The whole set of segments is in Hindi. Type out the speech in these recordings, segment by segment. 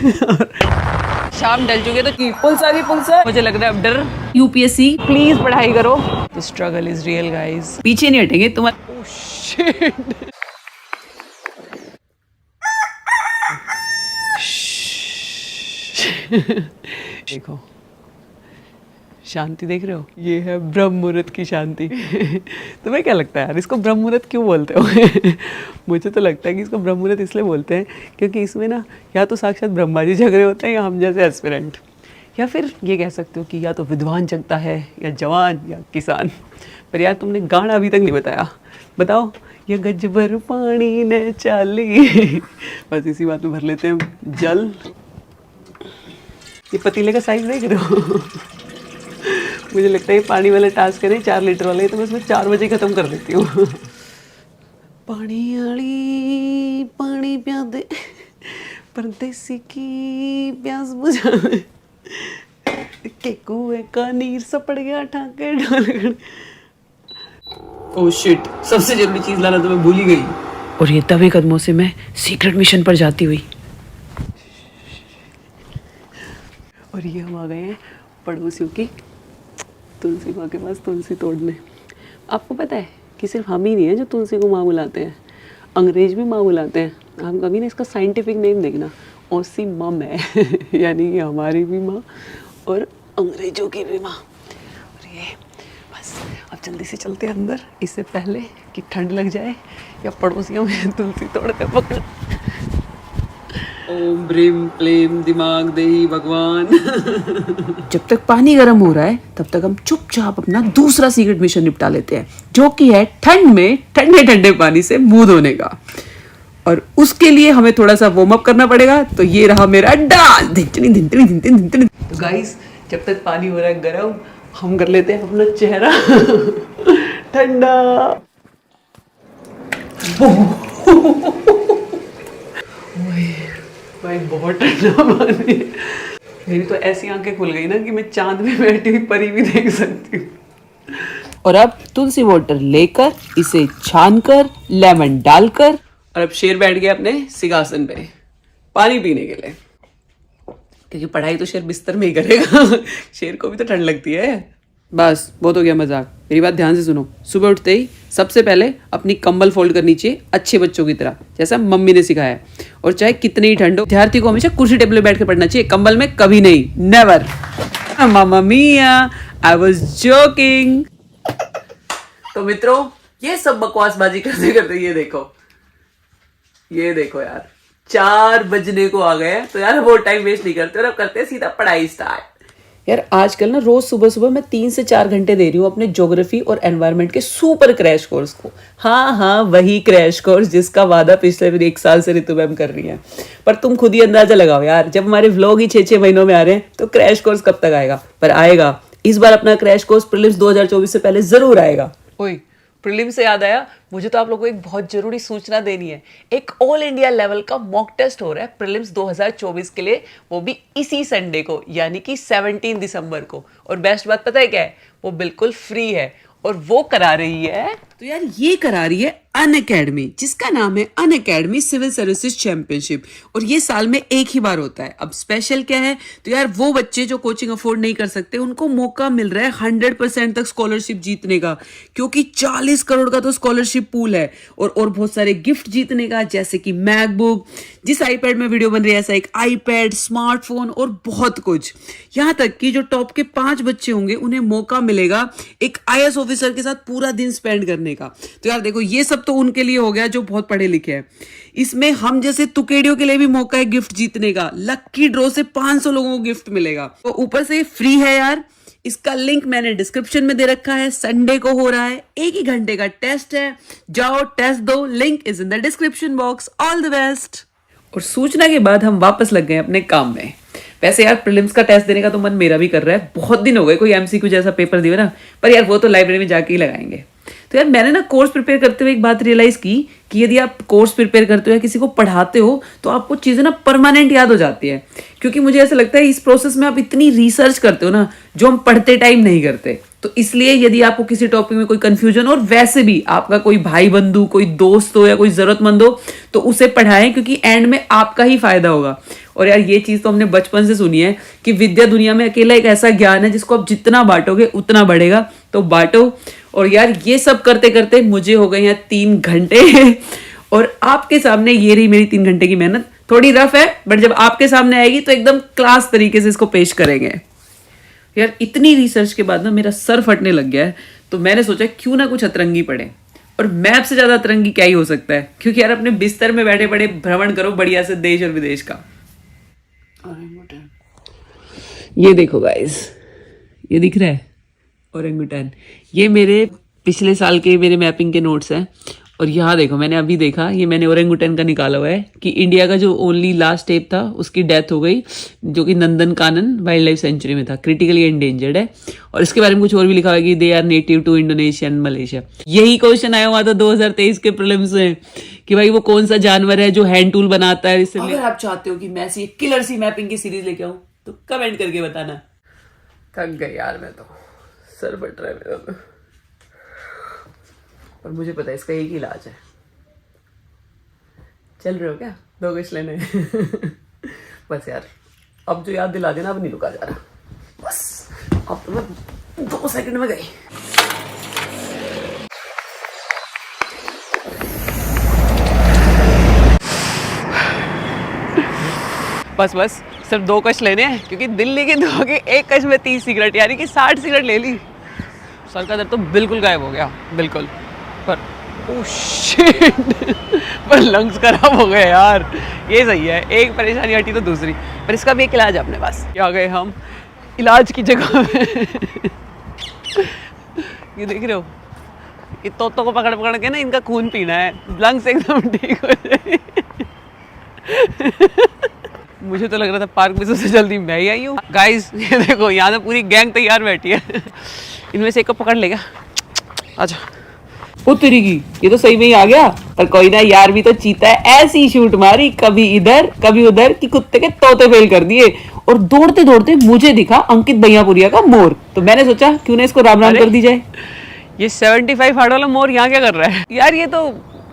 शाम ढल चुके तो पुलिस आ गई, पुलिस है। मुझे लग रहा है अब डर। यूपीएससी प्लीज पढ़ाई करो। The struggle is real guys, पीछे नहीं हटेंगे तुम्हारे। Oh shit. देखो शांति देख रहे हो, ये है ब्रह्म मुहूर्त की शांति। तुम्हें क्या लगता है यार इसको ब्रह्म मुहूर्त क्यों बोलते हो? मुझे तो लगता है कि इसको ब्रह्म मुहूर्त इसलिए बोलते हैं क्योंकि इसमें ना या तो साक्षात ब्रह्मा जी जग रहे होते हैं या हम जैसे एस्पिरेंट, या फिर ये कह सकते हो कि या तो विद्वान जगता है या जवान या किसान। पर यार तुमने गाना अभी तक नहीं बताया, बताओ। ये गज भर पानी ने चाली। बस इसी बात में भर लेते हैं जल। ये पतीले का साइज देख रहे हो? मुझे लगता है ये पानी वाला टास्क है 4 लीटर वाला, तो मैं इसमें 4 बजे ख़त्म कर देती हूँ। पानी आली पानी पिया दे, परदेसी की प्यास बुझा दे, के कुएं का नीर सपड़ गया ठाके ढाल। ओह शिट, सबसे जरूरी चीज़ लाना तो मैं भूल ही गई। और ये दबे कदमों से मैं सीक्रेट मिशन पर जाती हुई। और ये हम आ गए हैं पड़ोसियों की तुलसी माँ के पास तुलसी तोड़ने। आपको पता है कि सिर्फ हम ही नहीं है जो तुलसी को माँ बुलाते हैं, अंग्रेज भी माँ बुलाते हैं। हम कभी ना इसका साइंटिफिक नेम देखना, ओसी मम है। यानी कि हमारी भी माँ और अंग्रेजों की भी माँ। और ये बस अब जल्दी से चलते हैं अंदर, इससे पहले कि ठंड लग जाए या पड़ोसियों में तुलसी तोड़ते पकड़। ओम ब्रीम प्लेम दिमाग देही भगवान। जब तक पानी गर्म हो रहा है तब तक हम चुपचाप अपना दूसरा सीक्रेट मिशन निपटा लेते हैं, जो कि है ठंड में ठंडे ठंडे पानी से मुंह धोने का। और उसके लिए हमें थोड़ा सा वार्म अप करना पड़ेगा। तो ये रहा मेरा डांस। तो गाइस जब तक पानी हो रहा है गर्म, हम कर लेते हैं अपना चेहरा ठंडा। भाई बहुत ठंडा पानी। मेरी तो ऐसी आंखें खुल गई ना कि मैं चांद में बैठी हुई परी भी देख सकती हूँ। और अब तुलसी वाटर लेकर इसे छानकर लेमन डालकर, और अब शेर बैठ गया अपने सिंहासन पे पानी पीने के लिए, क्योंकि पढ़ाई तो शेर बिस्तर में ही करेगा। शेर को भी तो ठंड लगती है। बस बहुत हो गया मजाक, मेरी बात ध्यान से सुनो। सुबह उठते ही सबसे पहले अपनी कंबल फोल्ड करनी चाहिए अच्छे बच्चों की तरह, जैसा मम्मी ने सिखाया है। और चाहे कितनी ही ठंड हो, विद्यार्थी को हमेशा कुर्सी टेबल पे बैठ के पढ़ना चाहिए, कंबल में कभी नहीं, नेवर। मामा मिया, आई वाज जोकिंग। तो मित्रों ये सब बकवासबाजी करते करते ये देखो यार 4 बजने को आ गए। तो यार वो टाइम वेस्ट नहीं करते और अब करते हैं सीधा पढ़ाई स्टार्ट। यार आजकल ना रोज सुबह सुबह मैं 3 से 4 घंटे दे रही हूँ अपने ज्योग्राफी और एनवायरनमेंट के सुपर क्रैश कोर्स को। हाँ वही क्रैश कोर्स जिसका वादा पिछले 1 साल से ऋतु मैम कर रही है। पर तुम खुद ही अंदाजा लगाओ यार, जब हमारे व्लॉग ही 6-6 महीनों में आ रहे हैं तो क्रैश कोर्स कब तक आएगा। पर आएगा, इस बार अपना क्रैश कोर्स प्रीलिम्स 2024 से पहले जरूर आएगा। ओए प्रीलिम से याद आया, मुझे तो आप लोगों को एक बहुत जरूरी सूचना देनी है। एक ऑल इंडिया लेवल का मॉक टेस्ट हो रहा है प्रीलिम्स 2024 के लिए, वो भी इसी संडे को, यानी कि 17 दिसंबर को। और बेस्ट बात पता है क्या है, वो बिल्कुल फ्री है। और वो करा रही है, तो यार ये करा रही है अनअकैडमी, जिसका नाम है अनअकैडमी सिविल सर्विसेज चैंपियनशिप। और ये साल में एक ही बार होता है। अब स्पेशल क्या है, तो यार वो बच्चे जो कोचिंग अफोर्ड नहीं कर सकते उनको मौका मिल रहा है 100% तक स्कॉलरशिप जीतने का, क्योंकि 40 करोड़ का तो स्कॉलरशिप पूल है। और बहुत सारे गिफ्ट जीतने का, जैसे कि मैकबुक, जिस आईपैड में वीडियो बन रही है ऐसा एक आईपैड, स्मार्टफोन और बहुत कुछ। यहाँ तक कि जो टॉप के 5 बच्चे होंगे उन्हें मौका मिलेगा एक IAS ऑफिसर के साथ पूरा दिन स्पेंड करने का। तो यार देखो ये सब तो उनके लिए हो गया जो बहुत पढ़े लिखे हैं। इसमें हम जैसे तुकेड़ियों के लिए भी मौका है गिफ्ट जीतने का। लक्की ड्रॉ से 500 लोगों को गिफ्ट मिलेगा। तो ऊपर से फ्री है यार। इसका लिंक मैंने डिस्क्रिप्शन में दे रखा है। संडे को हो रहा है, 1 ही घंटे का टेस्ट है, जाओ टेस्ट दो, link is in the description box. All the best. और सूचना के बाद हम वापस लग गए अपने काम में। वैसे यार प्रीलिम्स का टेस्ट देने का तो मन मेरा भी कर रहा है, बहुत दिन हो गए कोई MCQ जैसा पेपर दिया ना। पर यार वो तो लाइब्रेरी में जाके ही लगाएंगे। तो यार मैंने ना कोर्स प्रिपेयर करते हुए एक बात रियलाइज की कि यदि आप कोर्स प्रिपेयर करते हो या किसी को पढ़ाते हो तो आपको चीजें ना परमानेंट याद हो जाती है। क्योंकि मुझे ऐसा लगता है इस प्रोसेस में आप इतनी रिसर्च करते हो ना जो हम पढ़ते टाइम नहीं करते। तो इसलिए यदि आपको किसी टॉपिक में कोई कंफ्यूजन, और वैसे भी आपका कोई भाई बंधु, कोई दोस्त हो या कोई जरूरतमंद हो, तो उसे पढ़ाएं, क्योंकि एंड में आपका ही फायदा होगा। और यार ये चीज तो हमने बचपन से सुनी है कि विद्या दुनिया में अकेला एक ऐसा ज्ञान है जिसको आप जितना बांटोगे उतना बढ़ेगा, तो बांटो। और यार ये सब करते करते मुझे हो गए हैं 3 घंटे और आपके सामने ये रही मेरी 3 घंटे की मेहनत। थोड़ी रफ है, बट जब आपके सामने आएगी तो एकदम क्लास तरीके से इसको पेश करेंगे। यार इतनी रिसर्च के बाद ना मेरा सर फटने लग गया है, तो मैंने सोचा क्यों ना कुछ अतरंगी पढ़े। और मैप से ज्यादा अतरंगी क्या ही हो सकता है, क्योंकि यार अपने बिस्तर में बैठे बैठे भ्रमण करो बढ़िया से देश और विदेश का। ये देखो गाइस, ये दिख रहा है ओरेंगुटन। ये मेरे पिछले साल के मेरे मैपिंग के नोट्स हैं। और यहाँ देखो, मैंने अभी देखा, ये मैंने ओरेंगुटन का निकाला हुआ है कि इंडिया का जो ओनली लास्ट स्टेप था उसकी डेथ हो गई, जो कि Nandan Kanan wild life sanctuary में था, क्रिटिकली एंडेंजर्ड है। और इसके बारे में कुछ और भी लिखा हुआ है कि they are native to Indonesia and Malaysia. यही क्वेश्चन आया हुआ था 2023 के प्रीलिम्स में कि भाई वो कौन सा जानवर है जो हैंड टूल बनाता है। अगर आप चाहते हो कि मैं ऐसी किलर सी मैपिंग की सीरीज लेके आऊं तो कमेंट करके बताना। थक गए यार, मैं तो सर फट रहा है मेरा तो। और मुझे पता है इसका एक ही इलाज है। चल रहे हो क्या 2 कुछ लेने? बस यार अब जो याद दिला देना, अब नहीं रुका जा रहा। बस अब तो मैं 2 सेकंड में गई। बस सिर्फ 2 कश लेने हैं, क्योंकि दिल्ली के 2 के 1 कश में 30 सिगरेट, यानी कि 60 सिगरेट ले ली। सर का दर्द तो बिल्कुल गायब हो गया, बिल्कुल। पर ओह शिट, पर लंग्स खराब हो गए यार। ये सही है, एक परेशानी हटी तो दूसरी। पर इसका भी एक इलाज है अपने पास। क्या गए हम इलाज की जगह में। ये देख रहे हो, ये तोतों को पकड़ पकड़ के ना इनका खून पीना है, लंग्स एकदम ठीक हो जाए। मुझे तो लग रहा था पार्क में सबसे जल्दी मैं ही आई हूँ। गाइस ये देखो, यहाँ तो पूरी गैंग तैयार बैठी है। इनमें से एक को पकड़ लेगा। अच्छा वो तेरी की, ये तो सही में ही आ गया। पर कोई ना यार, भी तो चीता है, ऐसी शूट मारी कभी इधर कभी उधर कि कुत्ते के तोते फेल कर दिए। और दौड़ते दौड़ते मुझे दिखा अंकित भैयापुरिया का मोर, तो मैंने सोचा क्यों ना इसको राम राम कर दी जाए। ये 75 हार्ड वाला मोर यहाँ क्या कर रहा है यार? ये तो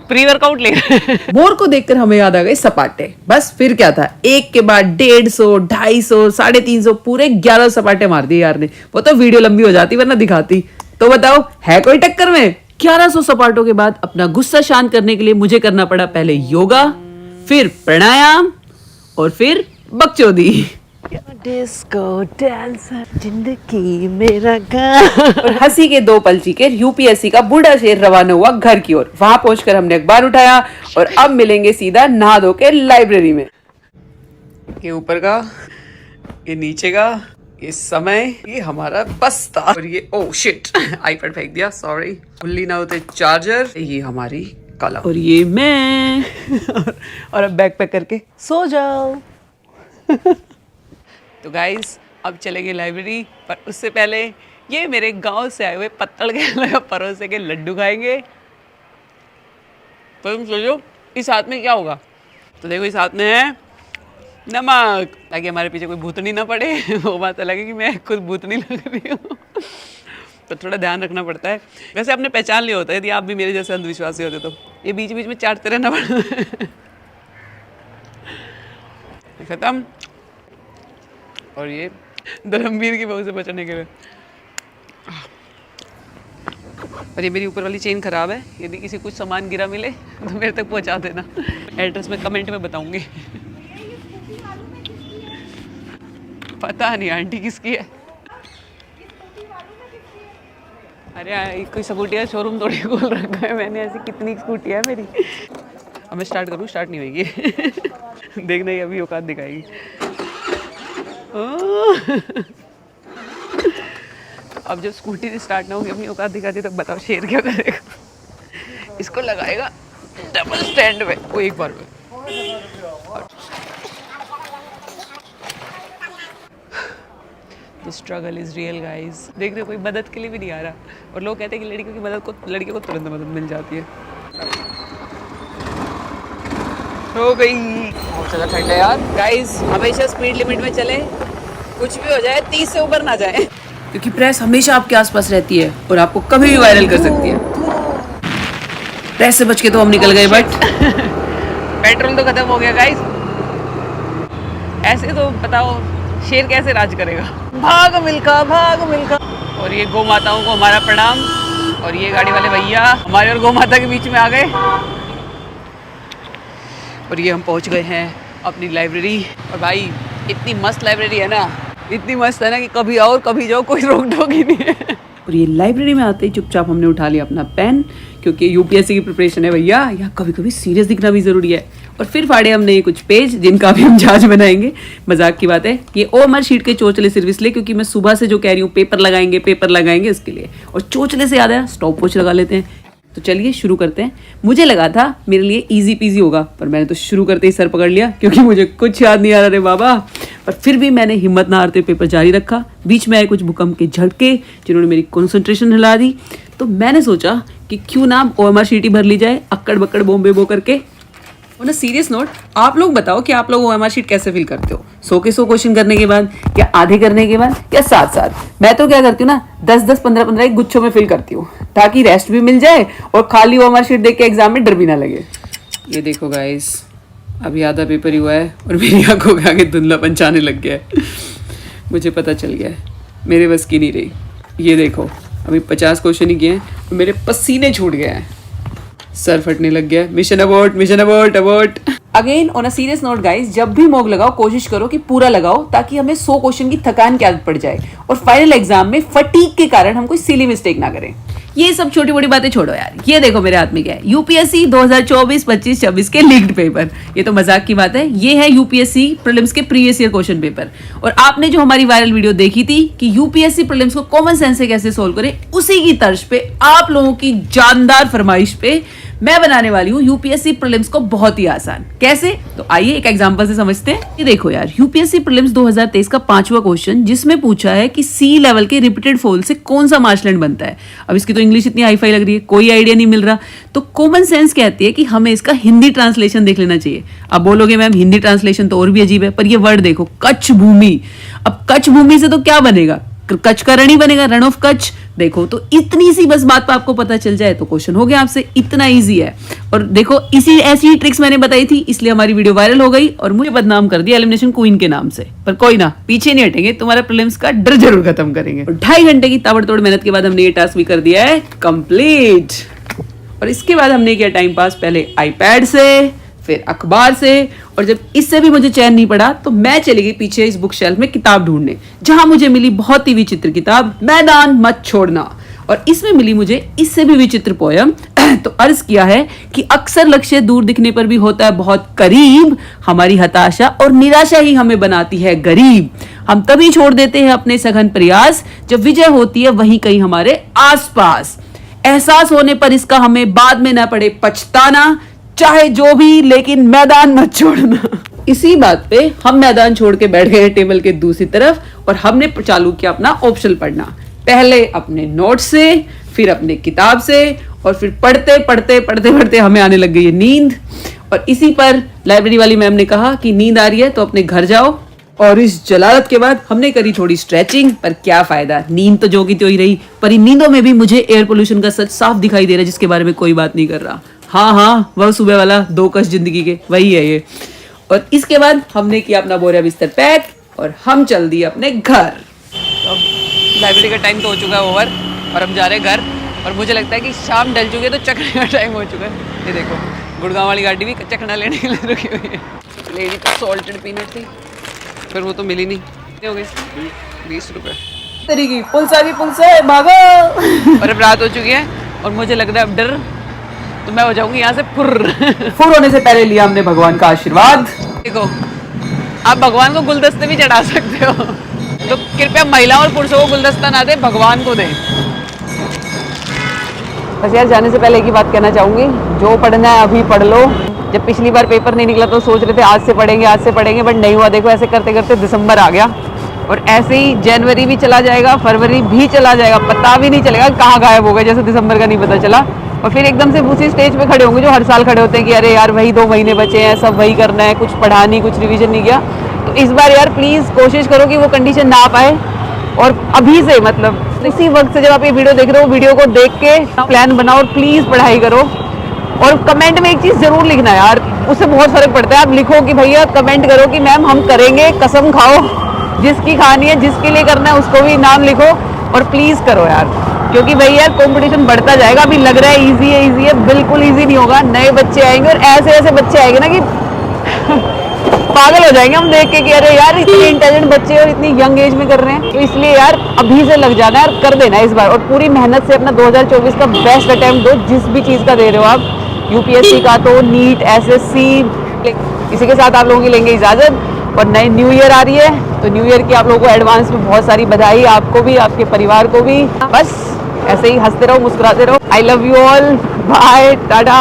प्री वर्कआउट ले रहा है। मोर को देखकर हमें याद आ गए सपाटे। बस फिर क्या था, एक के बाद 150, 250, 350, पूरे 11 सपाटे मार दिए यार ने। वो तो वीडियो लंबी हो जाती वरना दिखाती। तो बताओ है कोई टक्कर में? 1100 सपाटों के बाद अपना गुस्सा शांत करने के लिए मुझे करना पड़ा पहले योगा, फिर प्राणायाम और फिर बकचोदी। डिस्को डांसर जिंदगी मेरा गाँव। और हंसी के 2 पल चीखे यूपीएससी का बूढ़ा शेर रवाना हुआ घर की ओर। वहां पहुंचकर हमने अखबार उठाया और अब मिलेंगे सीधा नहा धो के लाइब्रेरी में। ये ऊपर का, ये नीचे का, ये समय, ये हमारा बस्ता, और ये ओह शिट आईपैड फेंक दिया, सॉरी। खुली ना होते चार्जर, ये हमारी कला, और ये मैं। और अब बैग पैक करके सो जाओ। तो गाइस अब चलेंगे लाइब्रेरी, पर उससे पहले ये मेरे गांव से आए हुए पत्तल के परोसे के लड्डू खाएंगे। तो तुम सोचो इस हाथ में क्या होगा? तो देखो इस हाथ में है नमक, ताकि हमारे पीछे कोई भूतनी ना पड़े। वो बात अलग है कि मैं खुद भूतनी लग रही हूँ। तो थोड़ा ध्यान रखना पड़ता है। वैसे आपने पहचान लिया होता है यदि आप भी मेरे जैसे अंधविश्वासी होते तो। ये बीच बीच में चाटते रहना पड़ता है। खत्म। और ये धर्मवीर की बहू से बचने के लिए। और ये मेरी ऊपर वाली चेन खराब है, यदि किसी कुछ सामान गिरा मिले तो मेरे तक पहुंचा देना। एड्रेस में कमेंट में बताऊंगी। पता नहीं आंटी किसकी है। अरे कोई स्कूटी का शोरूम थोड़ी खोल रखा है मैंने, ऐसी कितनी स्कूटी है मेरी। अब मैं स्टार्ट करूँ, स्टार्ट नहीं होगी। देखना ही अभी औकात दिखाएगी। अब जब स्कूटी स्टार्ट ना होगी अपनी औकात दिखाती तब बताओ शेर क्या करेगा। इसको लगाएगा डबल स्टैंड में, वो एक बार में। The struggle is real guys। देख रहे हो कोई मदद के लिए भी नहीं आ रहा, और लोग कहते हैं कि लड़कियों की मदद को, लड़कियों को तुरंत मदद मिल जाती है। हो गई। बहुत ज़्यादा ठंड है यार। गाइस हमेशा स्पीड लिमिट में चले, कुछ भी हो जाए 30 से ऊपर ना जाए। क्योंकि प्रेस हमेशा आपके आसपास रहती है और आपको कभी भी वायरल कर सकती है। प्रेस से बच के तो हम निकल गए, बट पेट्रोल तो खत्म हो गया गाइस। ऐसे तो बताओ शेर कैसे राज करेगा। भाग मिल्खा, भाग मिल्खा। और ये गौ माताओं को हमारा प्रणाम। और ये गाड़ी वाले भैया हमारे और गौ माता के बीच में आ गए। और ये हम पहुंच गए हैं अपनी लाइब्रेरी। और भाई इतनी मस्त लाइब्रेरी है ना, इतनी मस्त है ना कि कभी आओ कभी जाओ, कोई रोक टोक ही नहीं है। और ये लाइब्रेरी में आते ही चुपचाप हमने उठा लिया अपना पेन, क्योंकि यूपीएससी की प्रिपरेशन है भैया, यहाँ कभी कभी सीरियस दिखना भी जरूरी है। और फिर फाड़े हमने ये कुछ पेज जिनका भी हम जांच बनाएंगे। मजाक की बात है, ये ओएमआर शीट के चोचले सिर्फ इसलिए क्योंकि मैं सुबह से जो कह रही हूँ पेपर लगाएंगे इसके लिए। और चोचले से याद आया स्टॉप वॉच लगा लेते हैं। तो चलिए शुरू करते हैं। मुझे लगा था मेरे लिए इजी पीजी होगा, पर मैंने तो शुरू करते ही सर पकड़ लिया क्योंकि मुझे कुछ याद नहीं आ रहा रे बाबा। पर फिर भी मैंने हिम्मत ना हारते पेपर जारी रखा। बीच में आए कुछ भूकंप के झटके जिन्होंने मेरी कंसंट्रेशन हिला दी। तो मैंने सोचा कि क्यों ना ओएमआर शीट ही भर ली जाए अक्कड़ बक्कड़ बॉम्बे बो करके। ऑन अ सीरियस नोट, आप लोग बताओ कि आप लोग ओएमआर शीट कैसे फिल करते हो? 100 के 100 क्वेश्चन करने के बाद, या आधे करने के बाद, या साथ साथ? मैं तो क्या करती हूँ ना, 10-10, 15-15 एक गुच्छों में फिल करती हूँ ताकि रेस्ट भी मिल जाए और खाली ओएमआर शीट देख के एग्जाम में डर भी ना लगे। ये देखो गाइस, अभी आधा पेपर ही हुआ है और मेरी आंखों के आगे धुंधलापन छाने लग गया है। मुझे पता चल गया है, मेरे बस की नहीं रही। ये देखो, अभी 50 क्वेश्चन ही किए हैं और मेरे पसीने छूट गए हैं, सर फटने लग गया। Mission abort. Again on a serious note guys, जब भी मॉक लगाओ कोशिश करो कि पूरा लगाओ ताकि हमें 100 क्वेश्चन की थकान की आदत पड़ जाए और फाइनल एग्जाम में फटीग के कारण हम कोई सिली मिस्टेक ना करें। ये सब छोटी बड़ी बातें छोड़ो यार, ये देखो मेरे हाथ में क्या है, यूपीएससी 2024, 25, 26 के लीक्ड पेपर। ये तो मजाक की बात है, ये है यूपीएससी प्रीलिम्स के प्रीवियस ईयर क्वेश्चन पेपर। और आपने जो हमारी वायरल वीडियो देखी थी कि यूपीएससी प्रीलिम्स को कॉमन सेंस से कैसे सोल्व करें, उसी की तर्ज पे आप लोगों की जानदार फरमाइश पे मैं बनाने वाली हूँ यूपीएससी प्रीलिम्स को बहुत ही आसान। कैसे? तो आइए एक एग्जांपल से समझते हैं। ये देखो यार, यूपीएससी प्रीलिम्स 2023 का 5वां क्वेश्चन, जिसमें पूछा है कि सी लेवल के रिपीटेड फॉल से कौन सा मार्शलैंड बनता है। अब इसकी तो इंग्लिश इतनी हाई फाई लग रही है, कोई आइडिया नहीं मिल रहा। तो कॉमन सेंस कहती है कि हमें इसका हिंदी ट्रांसलेशन देख लेना चाहिए। अब बोलोगे मैम हिंदी ट्रांसलेशन तो और भी अजीब है, पर ये वर्ड देखो, कच्छ भूमि। अब कच्छ भूमि से तो क्या बनेगा? कच्छ का रण ही बनेगा, रण ऑफ कच्छ। देखो, तो इतनी सी बस बात पर आपको पता चल जाए तो क्वेश्चन हो गया आपसे, इतना इजी है। और देखो, इसी ऐसी ट्रिक्स मैंने बताई थी, इसलिए हमारी वीडियो वायरल हो गई और मुझे बदनाम कर दिया एलिमिनेशन क्वीन के नाम से। पर कोई ना, पीछे नहीं हटेंगे, तुम्हारा प्रीलिम्स का डर जरूर खत्म करेंगे। और 2.5 घंटे की ताबड़तोड़ मेहनत के बाद हमने ये टास्क भी कर दिया है कंप्लीट। और इसके बाद हमने किया टाइम पास, पहले आईपैड से, फिर अखबार से, और जब इससे भी मुझे चैन नहीं पड़ा तो मैं चली गई पीछे इस बुक शेल्फ में किताब ढूंढने, जहां मुझे मिली बहुत ही विचित्र किताब, मैदान मत छोड़ना। और इसमें मिली मुझे इससे भी विचित्र पोयम। तो अर्ज किया है कि अक्सर लक्ष्य दूर दिखने पर भी होता है बहुत करीब, हमारी हताशा और निराशा ही हमें बनाती है गरीब। हम तभी छोड़ देते हैं अपने सघन प्रयास जब विजय होती है वहीं कहीं हमारे आसपास। एहसास होने पर इसका हमें बाद में ना पड़े पछताना, चाहे जो भी, लेकिन मैदान मत छोड़ना। इसी बात पे हम मैदान छोड़ के बैठ गए टेबल के दूसरी तरफ और हमने चालू किया अपना ऑप्शनल पढ़ना। पहले अपने नोट से, फिर अपने किताब से, और फिर पढ़ते हमें आने लग गई है नींद। और इसी पर लाइब्रेरी वाली मैम ने कहा कि नींद आ रही है तो अपने घर जाओ। और इस जलालत के बाद हमने करी थोड़ी स्ट्रेचिंग, पर क्या फायदा, नींद तो जो की त्यों ही रही। पर इन नींदों में भी मुझे एयर पोल्यूशन का सच साफ दिखाई दे रहा है, जिसके बारे में कोई बात नहीं कर रहा। हाँ, वह सुबह वाला 2 कश जिंदगी के, वही है ये। और इसके बाद हमने किया अपना बोरा बिस्तर पैक और हम चल दिए अपने घर। तो अब लाइब्रेरी का टाइम तो हो चुका है ओवर और हम जा रहे हैं घर। और मुझे लगता है कि शाम ढल चुकी है तो चखने का टाइम हो चुका है। ये देखो, गुड़गांव वाली गाड़ी भी चखना लेने के लिए रुकी हुई है। लेनी तो सॉल्टेड पीनट थी, फिर वो तो मिली नहीं। कितने हो गए? 20 रुपये। तरीकी पुलिस आ गई, पुलिस है, भागो। और अब रात हो चुकी है और मुझे लग रहा है अब डर, तो मैं हो जाऊंगी यहाँ से फुर होने से पहले लिया हमने भगवान का आशीर्वाद। देखो, आप भगवान को गुलदस्ते भी चढ़ा सकते हो, तो कृपया महिलाओं और पुरुषों को गुलदस्ता ना दे, भगवान को दे। बस यार, जाने से पहले एक ही बात कहना चाहूंगी, जो पढ़ना है अभी पढ़ लो। जब पिछली बार पेपर नहीं निकला तो सोच रहे थे आज से पढ़ेंगे, बट नहीं हुआ। देखो, ऐसे करते करते दिसंबर आ गया और ऐसे ही जनवरी भी चला जाएगा, फरवरी भी चला जाएगा, पता भी नहीं चलेगा कहाँ गायब हो गए, जैसे दिसंबर का नहीं पता चला। और फिर एकदम से उसी स्टेज पे खड़े होंगे जो हर साल खड़े होते हैं कि अरे यार वही 2 महीने बचे हैं, सब वही करना है, कुछ पढ़ा नहीं, कुछ रिवीजन नहीं किया। तो इस बार यार प्लीज कोशिश करो कि वो कंडीशन ना पाए। और अभी से मतलब इसी वक्त से जब आप ये वीडियो देख रहे हो, वीडियो को देख के प्लान बनाओ और प्लीज पढ़ाई करो। और कमेंट में एक चीज जरूर लिखना यार, उससे बहुत फर्क पड़ता है। आप लिखो कि भैया, कमेंट करो कि मैम हम करेंगे, कसम खाओ, जिसकी खानी है, जिसके लिए करना है उसको भी नाम लिखो और प्लीज करो यार, क्योंकि भैया कंपटीशन बढ़ता जाएगा। अभी लग रहा है इजी है, बिल्कुल इजी नहीं होगा। नए बच्चे आएंगे और ऐसे ऐसे बच्चे आएंगे ना कि पागल हो जाएंगे हम देख के कि अरे यार इतने इंटेलिजेंट बच्चे और इतनी यंग एज में कर रहे हैं। तो इसलिए यार अभी से लग जाना है और कर देना है इस बार, और पूरी मेहनत से अपना 2024 का बेस्ट अटेम्प्ट दो, जिस भी चीज़ का दे रहे हो आप, यूपीएससी का तो, नीट, एसएससी। इसी के साथ आप लोगों की लेंगे इजाज़त। और नई न्यू ईयर आ रही है, तो न्यू ईयर की आप लोगों को एडवांस में बहुत सारी बधाई, आपको भी, आपके परिवार को भी। बस ऐसे ही हंसते रहो, मुस्कुराते रहो। I love you all, bye, Tata.